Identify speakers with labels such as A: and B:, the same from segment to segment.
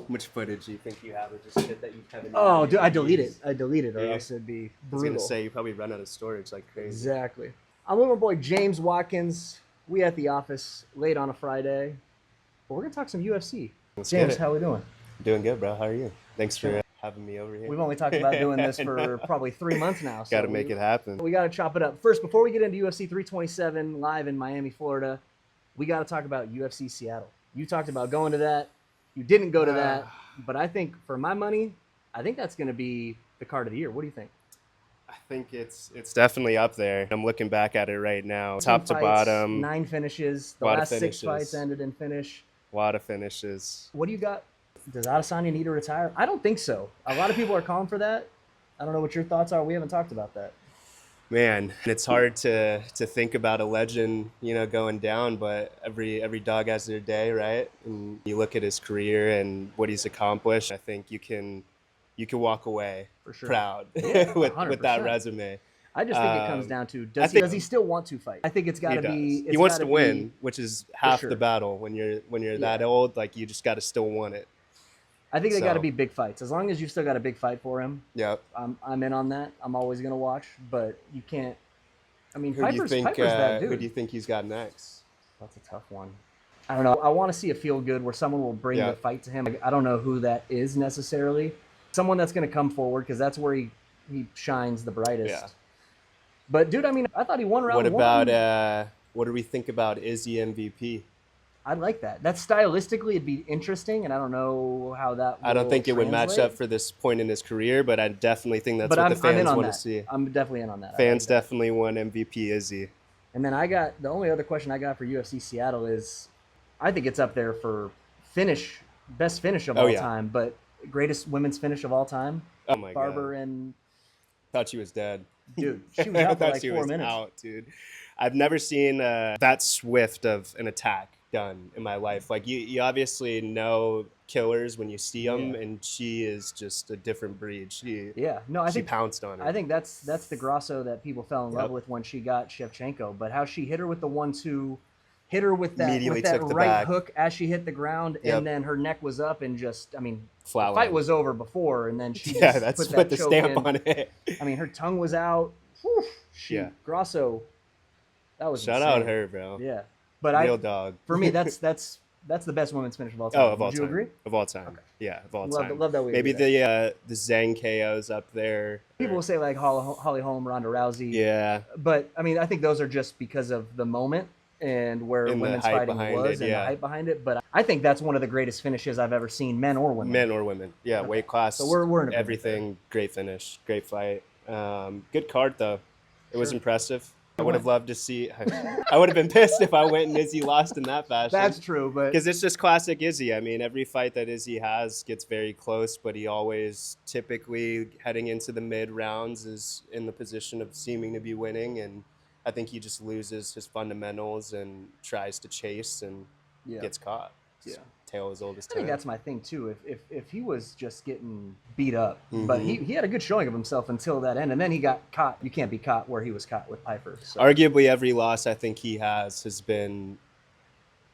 A: Much footage do you think you have of just shit that you haven't?
B: Oh, dude, I delete it, or else it'd be brutal.
A: I was gonna say you probably run out of storage like crazy.
B: Exactly. I'm with my boy James Watkins. We at the office late on a Friday, but we're gonna talk some UFC. James, how we doing?
A: Doing good, bro. How are you? Thanks for having me over here.
B: We've only talked about doing this for probably 3 months now. So
A: got to make it happen.
B: We got to chop it up. First, before we get into UFC 327 live in Miami, Florida, we got to talk about UFC Seattle. You talked about going to that. You didn't go to that. But I think, for my money, I think that's going to be the card of the year. What do you think?
A: I think it's definitely up there. I'm looking back at it right now. Top to
B: fights,
A: bottom.
B: 9 finishes. The last 6 fights ended in finish.
A: A lot of finishes.
B: What do you got? Does Adesanya need to retire? I don't think so. A lot of people are calling for that. I don't know what your thoughts are. We haven't talked about that.
A: Man, it's hard to think about a legend, going down, but every dog has their day, right? And you look at his career and what he's accomplished. I think you can walk away
B: for sure
A: proud
B: yeah,
A: with that resume.
B: I just think it comes down to does he still want to fight? I think it's got to be.
A: He wants to win, which is half the battle. When you're that old, like you just got to still want it.
B: I think they got to be big fights. As long as you've still got a big fight for him,
A: yep.
B: I'm in on that. I'm always going to watch, but you can't. I mean, Pyfer's
A: Pyfer's
B: that dude.
A: Who do you think he's got next?
B: That's a tough one. I don't know. I want to see a feel good where someone will bring the fight to him. I don't know who that is necessarily. Someone that's going to come forward because that's where he shines the brightest.
A: Yeah.
B: But dude, I mean, I thought he won round 1.
A: What about what do we think about Izzy MVP?
B: I'd like that. That stylistically, it'd be interesting, and I don't know how that.
A: I don't think it would match up for this point in his career, but I definitely think that's what the fans want to see.
B: I'm definitely in on that.
A: Fans definitely want MVP Izzy.
B: And then the only other question I got for UFC Seattle is, I think it's up there for best finish of all time, but greatest women's finish of all time.
A: Oh my God.
B: Barber and.
A: Thought she was dead.
B: Dude, she was out for like 4 minutes.
A: Out, dude. I've never seen that swift of an attack done in my life. Like you obviously know killers when you see them, and she is just a different breed. She pounced on her.
B: I think that's the Grasso that people fell in love with when she got Shevchenko. But how she hit her with the 1-2, hit her with that right hook as she hit the ground, and then her neck was up and just, I mean, the fight was over before, and then she just put the
A: stamp on it.
B: I mean, her tongue was out. Whew, Grasso, that was
A: shout
B: insane.
A: out her, bro.
B: Yeah. But
A: real dog.
B: For me, that's the best women's finish of all time.
A: Oh, of all
B: time.
A: Would
B: you agree?
A: Of all time. Okay. Yeah, of all time.
B: Love that we
A: Maybe the Zhang KOs up there.
B: People will say like Holly Holm, Ronda Rousey.
A: Yeah.
B: But I mean, I think those are just because of the moment and where women's fighting was and the hype behind it. But I think that's one of the greatest finishes I've ever seen, men or women.
A: Yeah, okay. Weight class.
B: So we're in
A: everything. Great finish. Great fight. Good card though. It was impressive. I would have loved to see. I would have been pissed if I went and Izzy lost in that fashion.
B: That's true, but
A: because it's just classic Izzy. I mean, every fight that Izzy has gets very close, but he always, typically heading into the mid rounds, is in the position of seeming to be winning, and I think he just loses his fundamentals and tries to chase and gets caught.
B: Yeah.
A: Tale as old as time.
B: I think that's my thing too. If he was just getting beat up, but he had a good showing of himself until that end, and then he got caught. You can't be caught where he was caught with Pyfer. So.
A: Arguably, every loss I think he has been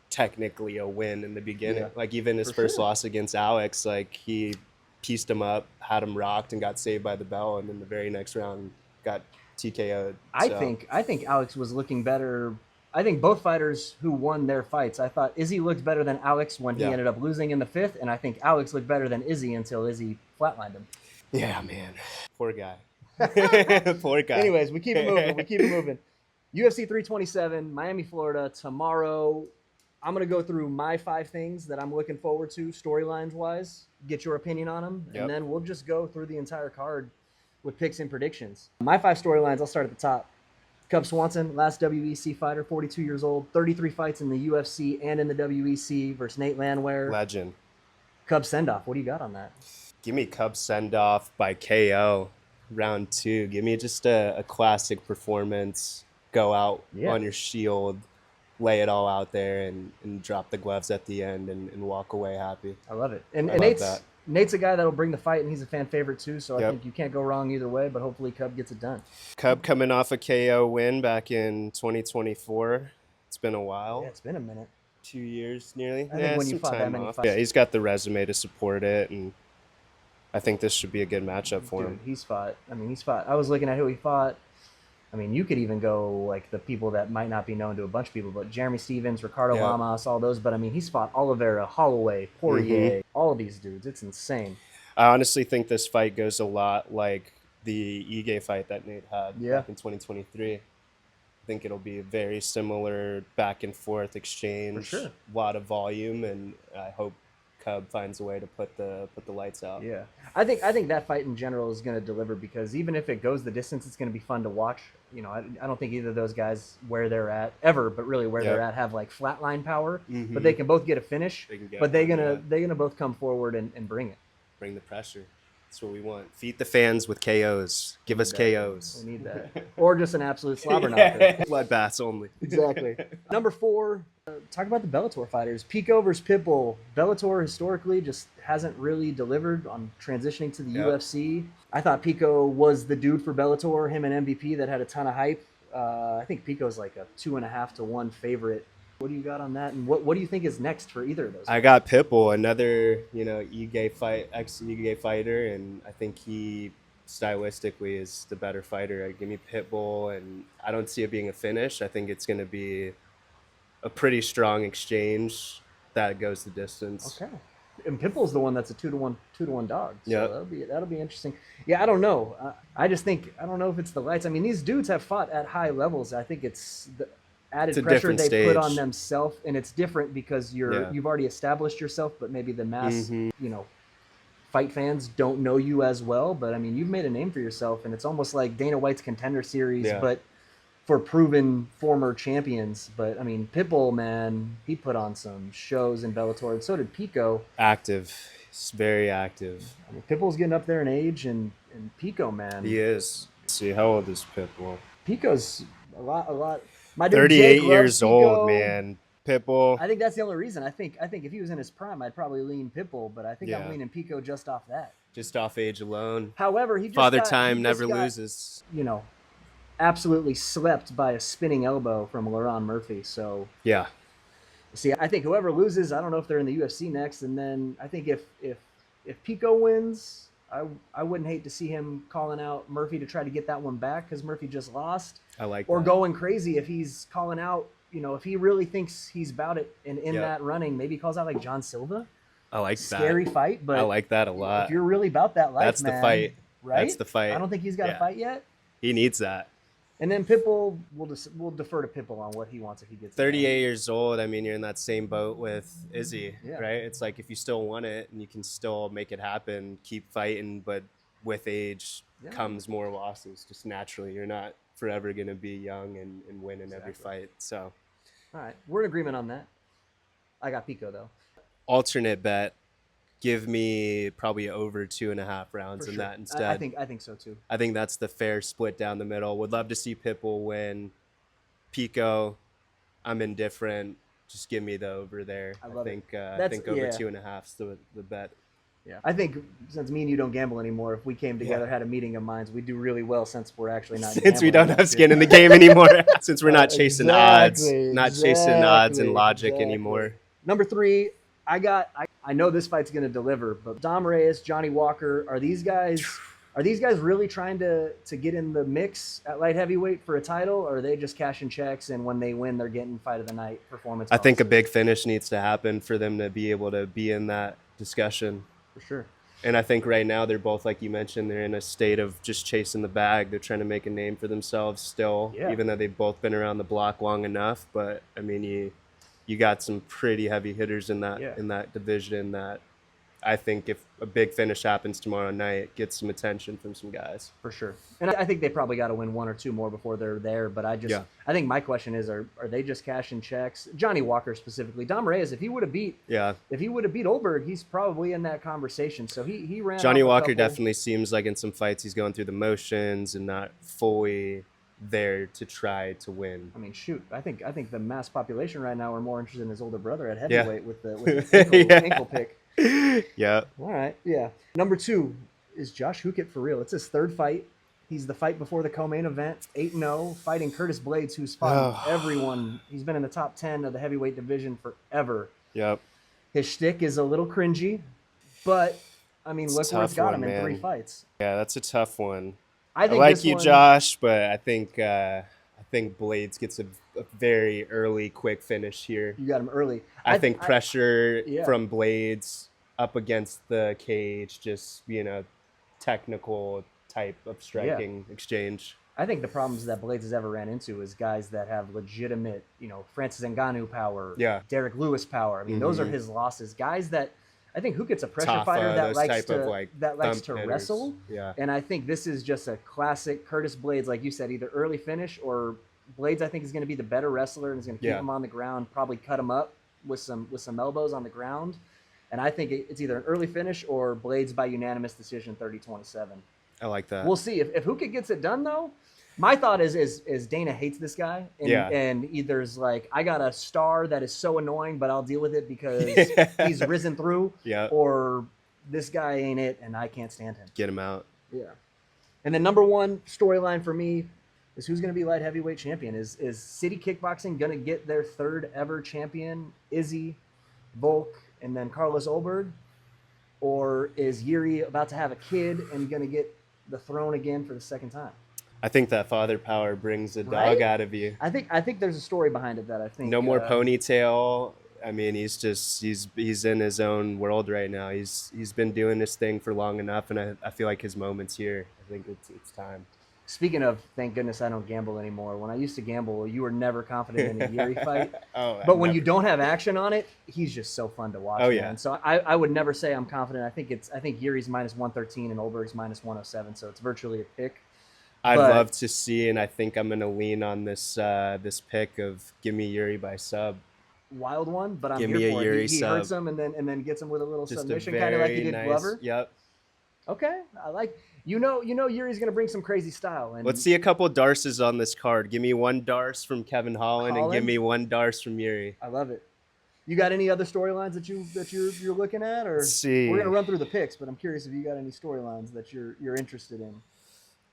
A: technically a win in the beginning. Like even his first loss against Alex, like he pieced him up, had him rocked, and got saved by the bell, and then the very next round got TKO'd.
B: I think Alex was looking better. I think both fighters who won their fights, I thought Izzy looked better than Alex when he ended up losing in the 5th, and I think Alex looked better than Izzy until Izzy flatlined him.
A: Yeah, man. Poor guy. Poor guy.
B: Anyways, we keep it moving. UFC 327, Miami, Florida, tomorrow. I'm going to go through my 5 things that I'm looking forward to storylines-wise, get your opinion on them, and then we'll just go through the entire card with picks and predictions. My 5 storylines, I'll start at the top. Cub Swanson, last WEC fighter, 42 years old, 33 fights in the UFC and in the WEC versus Nate Landwehr.
A: Legend.
B: Cub send-off. What do you got on that?
A: Give me Cub send-off by KO, round 2. Give me just a classic performance. Go out on your shield, lay it all out there, and drop the gloves at the end and walk away happy.
B: I love it. And
A: that.
B: Nate's a guy that'll bring the fight, and he's a fan favorite too, so I think you can't go wrong either way, but hopefully Cub gets it done.
A: Cub coming off a KO win back in 2024. It's been a while.
B: Yeah, it's been a minute.
A: 2 years nearly.
B: I think when you
A: some
B: fought that
A: time
B: many
A: off.
B: fights.
A: Yeah, he's got the resume to support it, and I think this should be a good matchup for him.
B: He's fought. I mean, he's fought. I was looking at who he fought. I mean, you could even go like the people that might not be known to a bunch of people, but Jeremy Stevens, Ricardo Lamas, all those. But I mean, he's fought Oliveira, Holloway, Poirier, all of these dudes. It's insane.
A: I honestly think this fight goes a lot like the Ige fight that Nate had back in 2023. I think it'll be a very similar back and forth exchange.
B: For sure.
A: A lot of volume, and I hope Cub finds a way to put the lights out.
B: Yeah, I think that fight in general is going to deliver, because even if it goes the distance, it's going to be fun to watch. You know, I don't think either of those guys where they're at ever, but really where they're at have like flatline power. But they can both get a finish. But they're gonna both come forward and bring it.
A: Bring the pressure. That's what we want. Feed the fans with KOs. Give us KOs.
B: We need that. Or just an absolute slobber knocker.
A: Bloodbaths only.
B: Exactly. Number 4, talk about the Bellator fighters. Pico versus Pitbull. Bellator historically just hasn't really delivered on transitioning to the UFC. I thought Pico was the dude for Bellator, him and MVP, that had a ton of hype. I think Pico's like a 2.5 to 1 favorite. What do you got on that? And what do you think is next for either of those?
A: I got Pitbull, another, ex-Ige fighter, and I think he stylistically is the better fighter. Give me Pitbull, and I don't see it being a finish. I think it's going to be a pretty strong exchange that goes the distance.
B: Okay. And Pitbull's the one that's a 2-to-1 dog. So that'll be interesting. Yeah, I don't know. I just think I don't know if it's the lights. I mean, these dudes have fought at high levels. I think it's the added pressure they put on themselves, and it's different because you've already established yourself, but maybe the mass fight fans don't know you as well. But I mean, you've made a name for yourself, and it's almost like Dana White's Contender Series, but for proven former champions. But I mean, Pitbull, man, he put on some shows in Bellator, and so did Pico.
A: Active. He's very active.
B: I mean, Pitbull's getting up there in age, and Pico, man.
A: He is. Let's see, how old is Pitbull?
B: Pico's a lot. My dude
A: 38 years old, man. Pitbull.
B: I think that's the only reason. I think if he was in his prime, I'd probably lean Pitbull, but I think I'm leaning Pico just off that.
A: Just off age alone.
B: However, he just
A: Father Time never loses.
B: Absolutely slept by a spinning elbow from Laron Murphy. So
A: yeah.
B: See, I think whoever loses, I don't know if they're in the UFC next, and then I think if Pico wins, I wouldn't hate to see him calling out Murphy to try to get that one back, because Murphy just lost.
A: I like
B: or
A: that.
B: Going crazy if he's calling out, if he really thinks he's about it and in that running, maybe he calls out like John Silva.
A: I like that.
B: Scary fight, but
A: I like that a lot.
B: If you're really about that life,
A: that's the fight.
B: Right?
A: That's the fight.
B: I don't think he's got a fight yet.
A: He needs that.
B: And then Pitbull, we'll defer to Pitbull on what he wants if he gets
A: 38 years old. I mean, you're in that same boat with Izzy, right? It's like if you still want it and you can still make it happen, keep fighting, but with age comes more losses just naturally. You're not forever going to be young and win in every fight. So,
B: all right, we're in agreement on that. I got Pico, though.
A: Alternate bet. Give me probably over 2.5 rounds in that instead.
B: I think so too.
A: I think that's the fair split down the middle. Would love to see Pitbull win. Pico, I'm indifferent. Just give me the over there. I think over 2.5 is the bet.
B: Yeah, I think since me and you don't gamble anymore, if we came together, had a meeting of minds, we'd do really well since we're actually not.
A: Since we don't have skin in the game anymore. Since we're not chasing odds, chasing odds and logic anymore.
B: Number 3. I know this fight's going to deliver, but Dom Reyes, Johnny Walker, are these guys really trying to get in the mix at light heavyweight for a title, or are they just cashing checks and when they win, they're getting fight of the night performance?
A: I think a big finish needs to happen for them to be able to be in that discussion.
B: For sure.
A: And I think right now they're both, like you mentioned, they're in a state of just chasing the bag. They're trying to make a name for themselves still, even though they've both been around the block long enough. But I mean, you got some pretty heavy hitters in that division that I think if a big finish happens tomorrow night, it gets some attention from some guys.
B: For sure. And I think they probably got to win 1 or 2 more before they're there. But I think my question is, are they just cashing checks? Johnny Walker specifically. Dom Reyes, if he would have beat Oldberg, he's probably in that conversation. So he ran.
A: Johnny Walker definitely seems like in some fights he's going through the motions and not fully there to try to win.
B: I mean, shoot, I think the mass population right now are more interested in his older brother at heavyweight with the ankle pick.
A: Yeah.
B: All right. Yeah. Number 2 is Josh Hukett for real. It's his 3rd fight. He's the fight before the co-main event, 8-0, fighting Curtis Blades, who's fought everyone. He's been in the top 10 of the heavyweight division forever.
A: Yep.
B: His shtick is a little cringy, but I mean, look where it's got him in
A: man.
B: 3 fights.
A: Yeah, that's a tough one.
B: I think
A: like you, Josh, but I think Blades gets a very early, quick finish here.
B: You got him early.
A: I think pressure from Blades up against the cage, just, technical type of striking exchange.
B: I think the problems that Blades has ever ran into is guys that have legitimate, Francis Ngannou power, Derek Lewis power. I mean, those are his losses. Guys that I think who gets a pressure fighter that likes to wrestle.
A: Yeah.
B: And I think this is just a classic Curtis Blades, like you said, either early finish or Blades. I think is going to be the better wrestler and is going to keep him on the ground, probably cut him up with some elbows on the ground. And I think it's either an early finish or Blades by unanimous decision, 30-27.
A: I like that.
B: We'll see. If Hukit gets it done, though, my thought is Dana hates this guy. And either is like, I got a star that is so annoying, but I'll deal with it because he's risen through.
A: Yeah.
B: Or this guy ain't it, and I can't stand him.
A: Get him out.
B: Yeah. And then number one storyline for me is who's going to be light heavyweight champion. Is City Kickboxing going to get their 3rd ever champion, Izzy, Volk, and then Carlos Olberg? Or is Yuri about to have a kid and going to get the throne again for the 2nd time?
A: I think that father power brings a dog out of you.
B: I think there's a story behind it that I think
A: no more ponytail. I mean, he's in his own world right now. He's been doing this thing for long enough, and I feel like his moment's here. I think it's time.
B: Speaking of, thank goodness I don't gamble anymore. When I used to gamble, you were never confident in a Yuri fight. But when you don't have action on it, he's just so fun to watch. Man. So I would never say I'm confident. I think Yuri's minus 113 and Olberg's minus 107, so it's virtually a pick.
A: I'd love to see, and I think I'm going to lean on this pick of give me Yuri by sub.
B: Wild one, but I'm
A: give
B: here
A: me a
B: for
A: Yuri
B: it. He
A: sub.
B: hurts him and then gets him with a little
A: just
B: submission, kind of like he did Glover.
A: Yep.
B: Okay, I like. Yuri's going to bring some crazy style. And
A: let's see a couple of Darces on this card. Give me 1 Darce from Kevin Holland and give me 1 Darce from Yuri.
B: I love it. You got any other storylines that you're looking at, or
A: let's see.
B: We're going to run through the picks, but I'm curious if you got any storylines that you're interested in.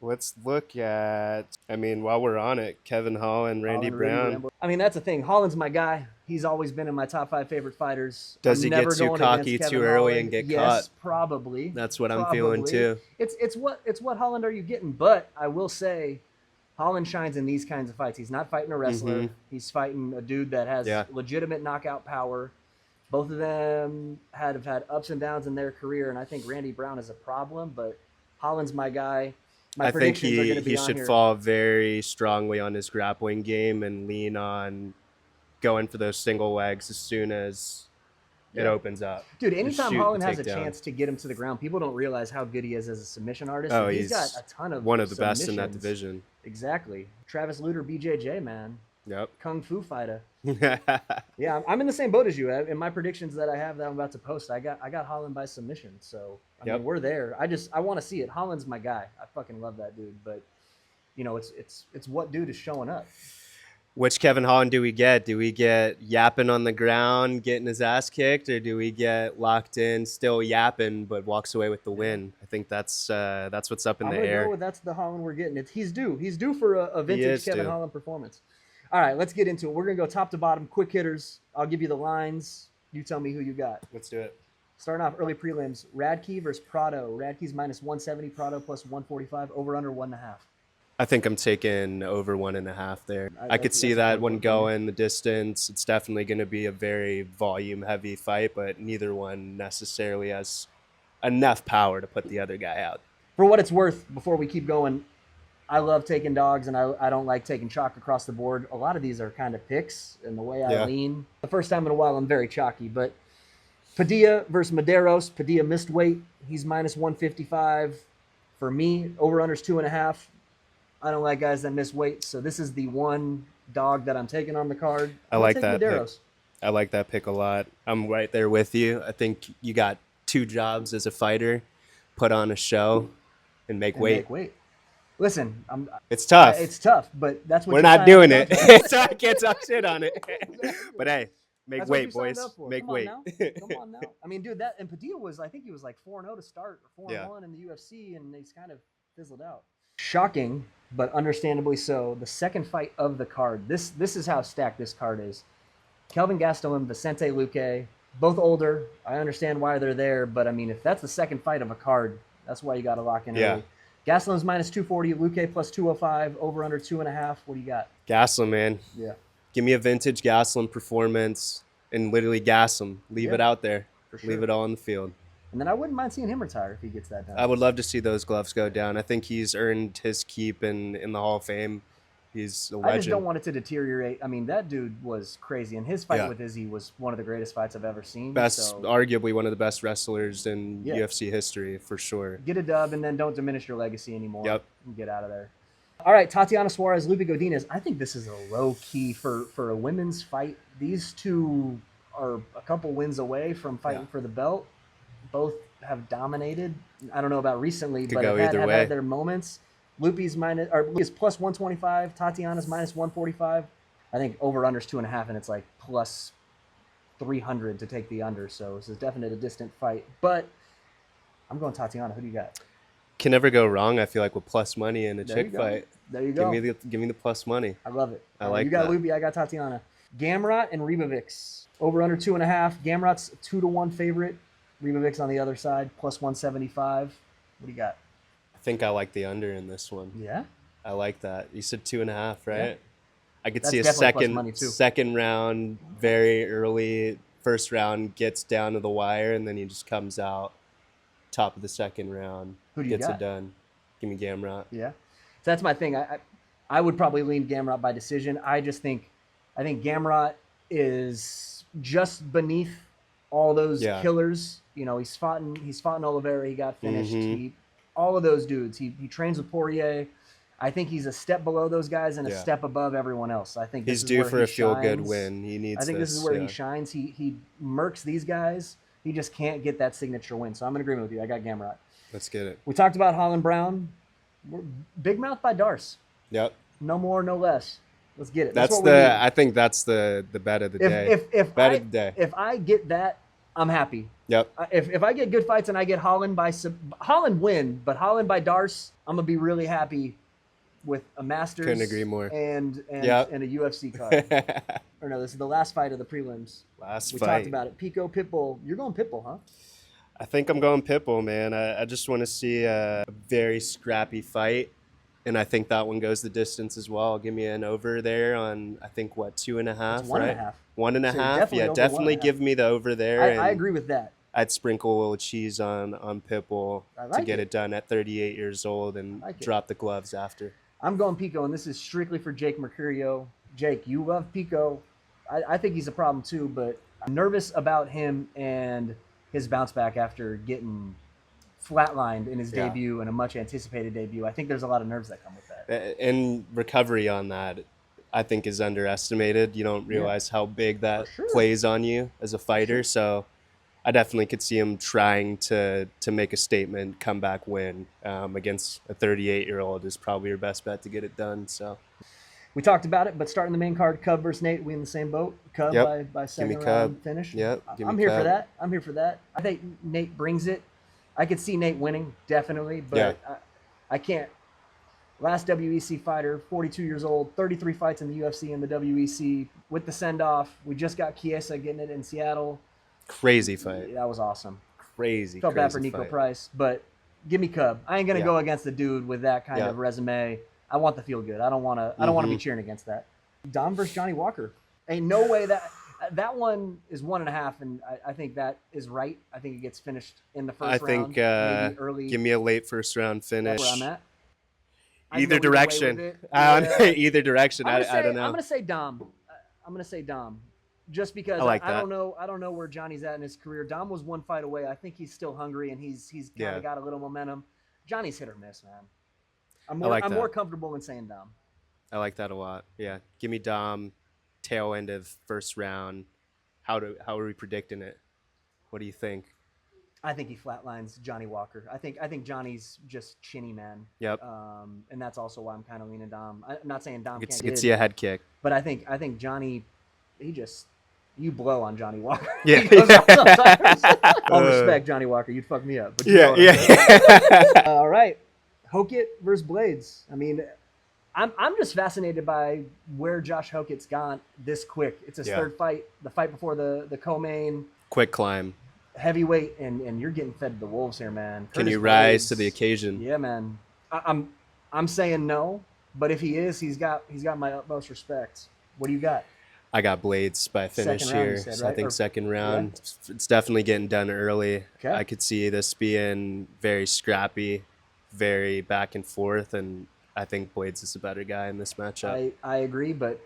A: Let's look at, while we're on it, Kevin Holland, Randy Brown.
B: That's the thing. Holland's my guy. He's always been in my top 5 favorite fighters.
A: Does he get too cocky too early and get caught?
B: Yes, probably.
A: That's what I'm feeling too.
B: It's what Holland are you getting? But I will say, Holland shines in these kinds of fights. He's not fighting a wrestler. He's fighting a dude that has legitimate knockout power. Both of them have had ups and downs in their career, and I think Randy Brown is a problem, but Holland's my guy.
A: I think he should fall very strongly on his grappling game and lean on going for those single legs as soon as it opens up.
B: Dude, anytime Holland has a chance to get him to the ground, people don't realize how good he is as a submission artist.
A: Oh,
B: he's got a ton of
A: one of the best in that division.
B: Exactly. Travis Lutter, BJJ, man.
A: Yep.
B: Kung Fu fighter. Yeah, I'm in the same boat as you. In my predictions that I have that I'm about to post, I got Holland by submission. So I mean, we're there. I want to see it. Holland's my guy. I fucking love that dude. But it's what dude is showing up.
A: Which Kevin Holland do we get? Do we get yapping on the ground, getting his ass kicked, or do we get locked in, still yapping, but walks away with the win? I think that's what's up in the air.
B: That's the Holland we're getting. He's due for a vintage Kevin Holland performance. All right, let's get into it. We're going to go top to bottom, quick hitters. I'll give you the lines. You tell me who you got.
A: Let's do it.
B: Starting off early prelims, Radke versus Prado. Radke's minus 170, Prado plus 145, over under 1.5.
A: I think I'm taking over 1.5 there. I could see that one going the distance. It's definitely going to be a very volume-heavy fight, but neither one necessarily has enough power to put the other guy out.
B: For what it's worth, before we keep going, I love taking dogs, and I don't like taking chalk across the board. A lot of these are kind of picks, and the way I lean. The first time in a while, I'm very chalky. But Padilla versus Medeiros. Padilla missed weight. He's minus 155. For me, over-under's 2.5. I don't like guys that miss weight, so this is the one dog that I'm taking on the card.
A: I like that pick. I like that pick a lot. I'm right there with you. I think you got 2 jobs as a fighter: put on a show and make weight.
B: Listen,
A: it's tough.
B: It's tough, but that's what
A: we're not doing it. So I can't talk shit on it. But hey, make weight, boys. Make weight.
B: Come on now. I mean, dude, and Padilla I think he was like 4-0 to start, or 4-1 in the UFC, and he's kind of fizzled out. Shocking, but understandably so. The second fight of the card. This is how stacked this card is. Kelvin Gastelum, Vicente Luque, both older. I understand why they're there, but I mean, if that's the second fight of a card, that's why you got to lock in early. Gastelum's minus 240, Luque plus 205, over under 2.5. What do you got?
A: Gastelum, man.
B: Yeah.
A: Give me a vintage Gastelum performance and literally gas him. Leave it out there.
B: Sure.
A: Leave it all on the field.
B: And then I wouldn't mind seeing him retire if he gets that done.
A: I would love to see those gloves go down. I think he's earned his keep in the Hall of Fame. He's a legend.
B: I just don't want it to deteriorate. I mean, that dude was crazy. And his fight with Izzy was one of the greatest fights I've ever seen.
A: Arguably one of the best wrestlers in UFC history, for sure.
B: Get a dub and then don't diminish your legacy anymore.
A: Yep.
B: And get out of there. All right, Tatiana Suarez, Lupe Godinez. I think this is a low key for a women's fight. These two are a couple wins away from fighting for the belt. Both have dominated. I don't know about recently, but have had their moments. Lupe's plus 125. Tatiana's minus 145. I think over under's 2.5, and it's like plus 300 to take the under. So this is definitely a distant fight. But I'm going Tatiana. Who do you got?
A: Can never go wrong. I feel like with plus money in a chick fight.
B: There you go.
A: Give me the plus money.
B: I love it.
A: I like
B: you got
A: that.
B: Lupe. I got Tatiana. Gamrot and Ribovics. Over under 2.5. Gamrot's 2-1 favorite. Ribovics on the other side, plus 175. What do you got?
A: I think I like the under in this one.
B: Yeah?
A: I like that. You said 2.5, right? Yeah. I could
B: That's
A: see a second round, very early. First round gets down to the wire, and then he just comes out top of the second round.
B: Who do you
A: gets
B: got?
A: It done. Give me Gamrot.
B: Yeah. So that's my thing. I would probably lean Gamrot by decision. I think Gamrot is just beneath all those killers. You know, he's fought in Oliveira. He got finished. All of those dudes. He trains with Poirier. I think he's a step below those guys and a step above everyone else. I think
A: he's due for a feel-good win. He needs.
B: I think this is where he shines. He murks these guys. He just can't get that signature win. So I'm in agreement with you. I got Gamrot.
A: Let's get it.
B: We talked about Holland Brown. Big mouth by Darce.
A: Yep.
B: No more, no less. Let's get it.
A: I think that's the bet of the day.
B: If I get that, I'm happy.
A: Yep.
B: If I get good fights and I get Holland win, but Holland by Darce, I'm gonna be really happy with a Masters.
A: Couldn't agree more.
B: And a UFC card. Or no, this is the last fight of the prelims. We talked about it. Pico, Pitbull. You're going Pitbull, huh?
A: I think I'm going Pitbull, man. I just want to see a very scrappy fight, and I think that one goes the distance as well. Give me an over there on, I think, 2.5,
B: it's 1.5.
A: 1.5? Yeah, definitely give me the over there.
B: I agree with that.
A: I'd sprinkle a little cheese on Pitbull to get it done at 38 years old and drop the gloves after.
B: I'm going Pico, and this is strictly for Jake Mercurio. Jake, you love Pico. I think he's a problem too, but I'm nervous about him and his bounce back after getting flatlined in his debut and a much anticipated debut. I think there's a lot of nerves that come with that.
A: And recovery on that, I think, is underestimated. You don't realize how big that plays on you as a fighter. So I definitely could see him trying to make a statement, comeback win against a 38-year-old is probably your best bet to get it done. So
B: we talked about it, but starting the main card, Cub versus Nate. We in the same boat. Cub by second round finish.
A: Yep.
B: I'm here for that. I'm here for that. I think Nate brings it. I could see Nate winning, definitely, but I can't. Last WEC fighter, 42 years old, 33 fights in the UFC and the WEC with the send-off. We just got Chiesa getting it in Seattle.
A: Crazy fight.
B: That was awesome.
A: Crazy.
B: Felt bad for Nico Price, but give me Cub. I ain't gonna go against the dude with that kind of resume. I want the feel good. I don't want to be cheering against that. Dom versus Johnny Walker. Ain't no way that one is 1.5, and I think that is right. I think it gets finished in the first round.
A: I think early. Give me a late first round finish.
B: That's where I'm at.
A: Either direction. Either direction. I don't know.
B: I'm gonna say Dom. Just because I don't know where Johnny's at in his career. Dom was one fight away. I think he's still hungry and he's kind of got a little momentum. Johnny's hit or miss, man. I'm more comfortable in saying Dom.
A: I like that a lot. Yeah. Give me Dom, tail end of first round. How are we predicting it? What do you think?
B: I think he flatlines Johnny Walker. I think Johnny's just chinny, man.
A: Yep.
B: And that's also why I'm kind of leaning Dom. I'm not saying Dom can't
A: get see a head kick.
B: But I think Johnny, you blow on Johnny Walker.
A: Yeah.
B: All respect, Johnny Walker. You'd fuck me up. But
A: yeah.
B: All right. Hokit versus Blades. I mean, I'm just fascinated by where Josh Hokit's gone this quick. It's his third fight, the fight before the co-main.
A: Quick climb.
B: Heavyweight, and you're getting fed to the wolves here, man.
A: Can you rise to the occasion?
B: Yeah, man. I'm saying no, but if he is, he's got my utmost respect. What do you got?
A: I got Blades by finish here.
B: Said, right?
A: So I think second round. Yeah. It's definitely getting done early. Okay. I could see this being very scrappy, very back and forth, and I think Blades is a better guy in this matchup.
B: I agree, but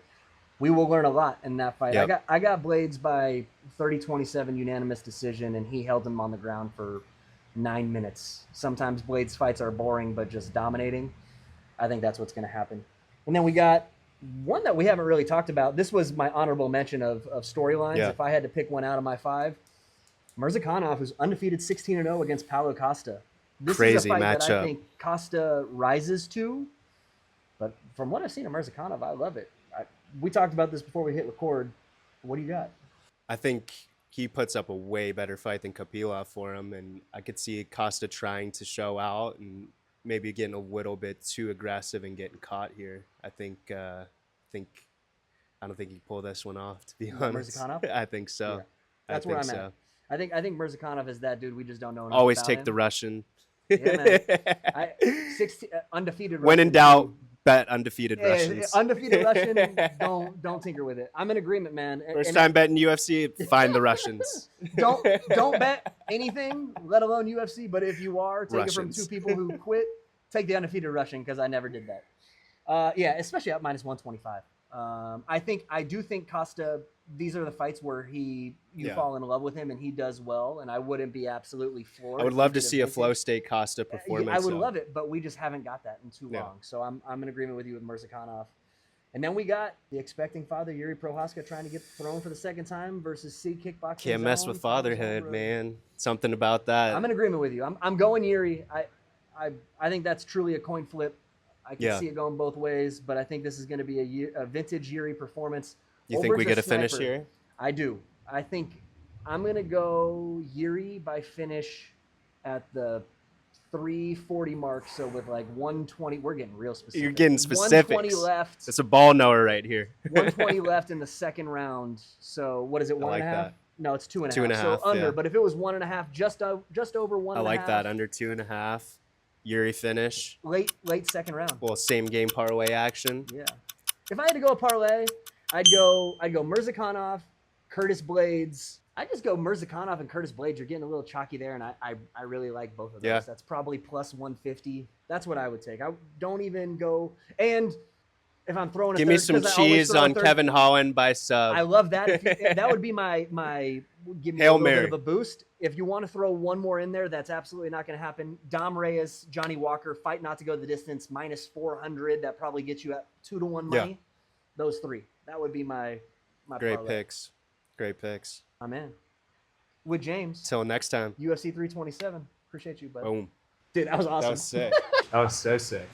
B: we will learn a lot in that fight. Yep. I got Blades by 30-27 unanimous decision, and he held him on the ground for 9 minutes. Sometimes Blades fights are boring, but just dominating. I think that's what's going to happen. And then we got one that we haven't really talked about. This was my honorable mention of storylines. Yeah. If I had to pick one out of my 5, Mirzakhanov, who's undefeated 16-0 against Paulo Costa. This
A: Crazy
B: is a fight
A: matchup
B: that I think Costa rises to. But from what I've seen of Mirzakhanov, I love it. We talked about this before we hit record. What do you got?
A: I think he puts up a way better fight than Kopylov for him, and I could see Costa trying to show out and maybe getting a little bit too aggressive and getting caught here. I don't think he pulled this one off, to be honest.
B: Mirzakhanov?
A: I think so.
B: Yeah. That's where I'm at. I think Mirzakhanov is that dude. We just don't know enough
A: Always
B: about
A: take
B: him.
A: the Russian.
B: Yeah, man. 16 undefeated Russian.
A: When in doubt, bet undefeated Russians.
B: Undefeated Russian, don't tinker with it. I'm in agreement, man.
A: First time betting UFC, find the Russians.
B: Don't bet anything, let alone UFC. But if you are, take
A: Russians.
B: it from 2 people who quit. Take the undefeated Russian, because I never did that. Yeah, especially at minus 125. I do think Costa. These are the fights where you fall in love with him and he does well, and I wouldn't be absolutely floored.
A: I would love to see a flow state Costa performance.
B: I would love it, but we just haven't got that in too long. So I'm in agreement with you with Mirzakhanov. And then we got the expecting father, Yuri Prohaska, trying to get thrown for the second time versus C Kickboxing.
A: Can't mess with fatherhood, man. Something about that.
B: I'm in agreement with you. I'm going Yuri. I think that's truly a coin flip. I can see it going both ways, but I think this is going to be a vintage Yuri performance.
A: You think we get a finish here?
B: I do. I think I'm going to go Yuri by finish at the 340 mark. So with like 120, we're getting real specific.
A: You're getting specifics.
B: 120 left.
A: It's a ball knower right here.
B: 120 left in the second round. So what is it, 1.5?
A: That.
B: No, it's 2.5.
A: 2.5.
B: So under, but if it was 1.5, just over 1.5.
A: I like that, under 2.5. Yuri finish.
B: Late second round.
A: Well, same game parlay action.
B: Yeah. If I had to go a parlay, I'd go Mirzakhanov, Curtis Blades. I just go Mirzakhanov and Curtis Blades. You're getting a little chalky there, and I really like both of those. Yeah. That's probably plus 150. That's what I would take. I don't even go. And if I'm throwing
A: give me some cheese on Kevin Holland by sub.
B: I love that. That would be my give me
A: Hail
B: a little
A: Mary.
B: bit of a boost. If you want to throw one more in there, that's absolutely not going to happen. Dom Reyes, Johnny Walker, fight not to go the distance, minus 400. That probably gets you at 2-1 money. Yeah. Those 3. That would be my
A: great
B: parlay.
A: picks. Great picks.
B: I'm in. With James.
A: Till next time.
B: UFC 327. Appreciate you, bud.
A: Boom.
B: Dude, that was awesome.
A: That was sick. That was so sick.